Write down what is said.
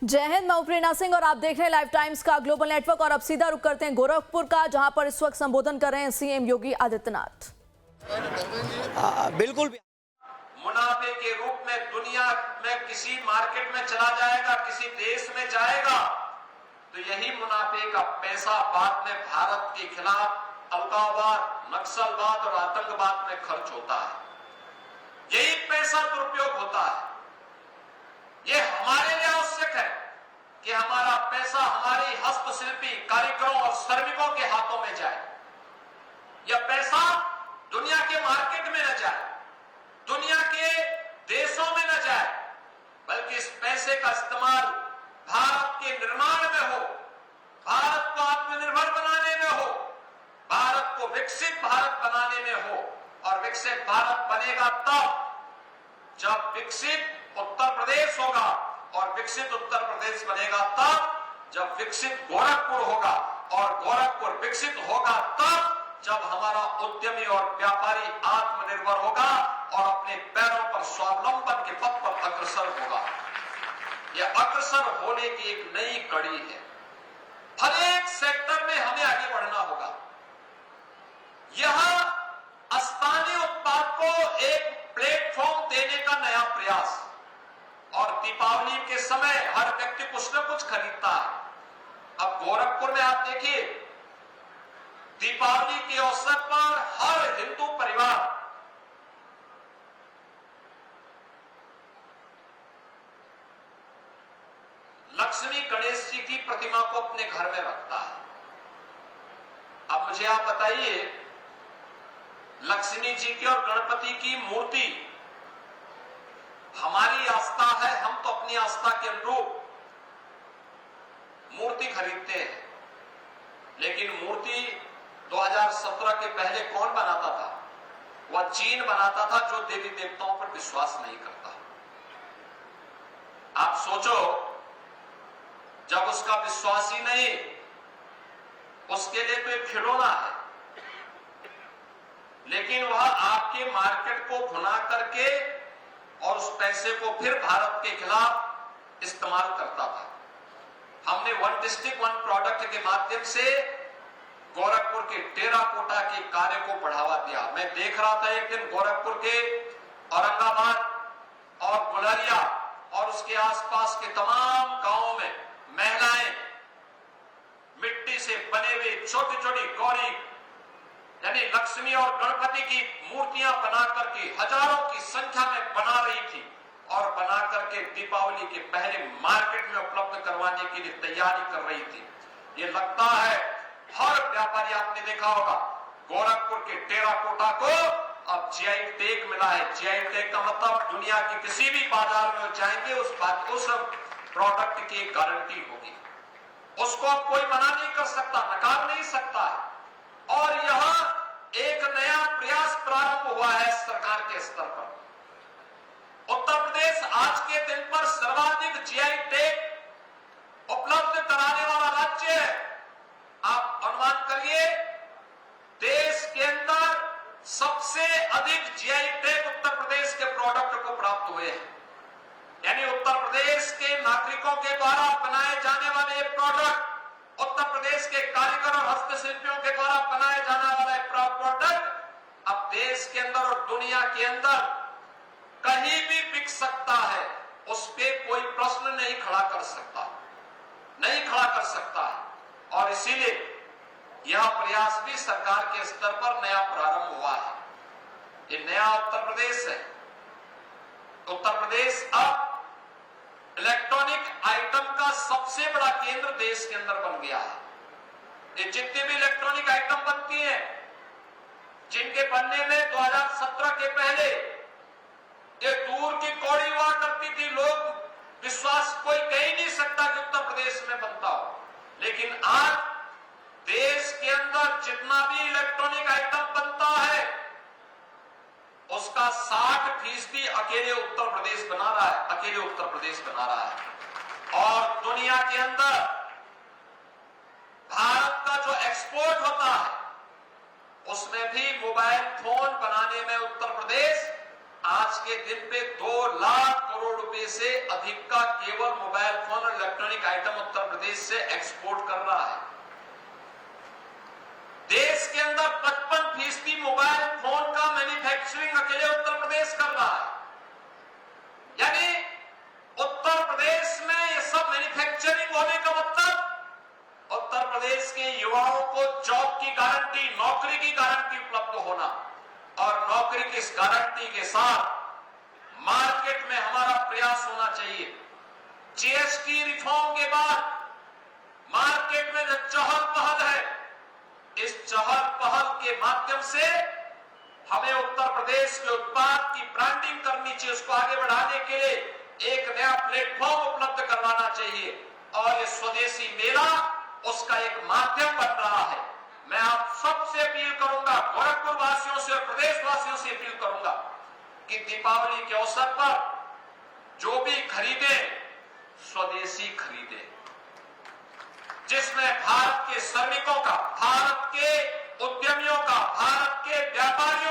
जय हिंद, मैं प्रेरणा सिंह और आप देख रहे हैं लाइव टाइम्स का ग्लोबल नेटवर्क। और अब सीधा रुख करते हैं गोरखपुर का, जहां पर इस वक्त संबोधन कर रहे हैं सीएम योगी आदित्यनाथ। बिल्कुल मुनाफे के रूप में दुनिया में किसी मार्केट में चला जाएगा, किसी देश में जाएगा, तो यही मुनाफे का पैसा बाद में भारत के खिलाफ अलगाववाद, नक्सलवाद और आतंकवाद में खर्च होता है। यही पैसा दुरुपयोग होता है। ये हमारे लिए आवश्यक है कि हमारा पैसा हमारी हस्तशिल्पी कारीगरों और श्रमिकों के हाथों में जाए। यह पैसा दुनिया के मार्केट में न जाए, दुनिया के देशों में न जाए, बल्कि इस पैसे का इस्तेमाल भारत के निर्माण में हो, भारत को आत्मनिर्भर बनाने में हो, भारत को विकसित भारत बनाने में हो। और विकसित भारत बनेगा तब जब विकसित उत्तर प्रदेश होगा, और विकसित उत्तर प्रदेश बनेगा तब जब विकसित गोरखपुर होगा, और गोरखपुर विकसित होगा तब जब हमारा उद्यमी और व्यापारी आत्मनिर्भर होगा और अपने पैरों पर स्वावलंबन के पथ पर अग्रसर होगा। यह अग्रसर होने की एक नई कड़ी है। हर एक सेक्टर में हमें आगे बढ़ना होगा। यह स्थानीय उत्पाद को एक प्लेटफॉर्म देने का नया प्रयास। और दीपावली के समय हर व्यक्ति कुछ न कुछ खरीदता है। अब गोरखपुर में आप देखिए, दीपावली के अवसर पर हर हिंदू परिवार लक्ष्मी गणेश जी की प्रतिमा को अपने घर में रखता है। अब मुझे आप बताइए, लक्ष्मी जी की और गणपति की मूर्ति हमारी आस्था है, हम तो अपनी आस्था के अनुरूप मूर्ति खरीदते हैं। लेकिन मूर्ति 2017 के पहले कौन बनाता था? वह चीन बनाता था, जो देवी देवताओं पर विश्वास नहीं करता। आप सोचो, जब उसका विश्वास ही नहीं, उसके लिए तो एक खिलौना है, लेकिन वह आपके मार्केट को भुना करके और उस पैसे को फिर भारत के खिलाफ इस्तेमाल करता था। हमने वन डिस्ट्रिक्ट वन प्रोडक्ट के माध्यम से गोरखपुर के टेराकोटा के कार्य को बढ़ावा दिया। मैं देख रहा था एक दिन गोरखपुर के औरंगाबाद और गुलरिया और उसके आसपास के तमाम गांवों में महिलाएं मिट्टी से बने हुए छोटी छोटी गौरी यानी लक्ष्मी और गणपति की मूर्तियां बना करके हजारों की संख्या में बना रही थी, और बना करके दीपावली के पहले मार्केट में उपलब्ध करवाने के लिए तैयारी कर रही थी। ये लगता है हर व्यापारी, आपने देखा होगा, गोरखपुर के टेराकोटा को अब जीआई टैग मिला है। जीआई टैग का मतलब दुनिया के किसी भी बाजार में जाएंगे उस प्रोडक्ट की गारंटी होगी। उसको अब कोई मना नहीं कर सकता, नकार नहीं सकता है। और यह एक नया प्रयास प्रारंभ हुआ है सरकार के स्तर पर। उत्तर प्रदेश आज के दिन पर सर्वाधिक जीआई टैग उपलब्ध कराने वाला राज्य है। आप अनुमान करिए, देश के अंदर सबसे अधिक जीआई टैग उत्तर प्रदेश के प्रोडक्ट को प्राप्त हुए हैं। यानी उत्तर प्रदेश के नागरिकों के द्वारा बनाए जाने वाले प्रोडक्ट, उत्तर प्रदेश के कारीगर और हस्तशिल्पियों के द्वारा बनाए जाने वाला प्रोडक्ट अब देश के अंदर और दुनिया के अंदर कहीं भी बिक सकता है। उस पर कोई प्रश्न नहीं खड़ा कर सकता है। और इसीलिए यह प्रयास भी सरकार के स्तर पर नया प्रारंभ हुआ है। ये नया उत्तर प्रदेश है। उत्तर प्रदेश अब इलेक्ट्रॉनिक आइटम का सबसे बड़ा केंद्र देश के अंदर बन गया है। ये जितने भी इलेक्ट्रॉनिक आइटम बनती हैं, जिनके बनने में 2017 के पहले ये दूर की कौड़ी हुआ करती थी, लोग विश्वास कोई कह ही नहीं सकता कि उत्तर प्रदेश में बनता हो। लेकिन आज देश के अंदर जितना भी इलेक्ट्रॉनिक आइटम बनता है, उसका 60% अकेले उत्तर प्रदेश बना रहा है, अकेले उत्तर प्रदेश बना रहा है। और दुनिया के अंदर भारत का जो एक्सपोर्ट होता है, उसमें भी मोबाइल फोन बनाने में उत्तर प्रदेश आज के दिन पे 2 लाख करोड़ रुपए से अधिक का केवल मोबाइल फोन और इलेक्ट्रॉनिक आइटम उत्तर प्रदेश से एक्सपोर्ट कर रहा है। देश के अंदर 55% मोबाइल फोन का मैन्युफैक्चरिंग अकेले उत्तर प्रदेश कर रहा है। यानी उत्तर प्रदेश में ये सब मैन्युफैक्चरिंग होने का मतलब उत्तर प्रदेश के युवाओं को जॉब की गारंटी, नौकरी की गारंटी उपलब्ध होना, और नौकरी की इस गारंटी के साथ मार्केट में हमारा प्रयास होना चाहिए। जीएसटी रिफॉर्म के बाद मार्केट में जो चहल पहल है, इस चहल पहल के माध्यम से हमें उत्तर प्रदेश के उत्पाद की ब्रांडिंग करनी चाहिए, उसको आगे बढ़ाने के लिए एक नया प्लेटफॉर्म उपलब्ध करवाना चाहिए, और ये स्वदेशी मेला उसका एक माध्यम बन रहा है। मैं आप सबसे अपील करूंगा, गोरखपुर वासियों से और प्रदेश वासियों से अपील करूंगा कि दीपावली के अवसर पर जो भी खरीदे स्वदेशी खरीदे, जिसमें भारत के श्रमिकों का, भारत के उद्यमियों का, भारत के व्यापारियों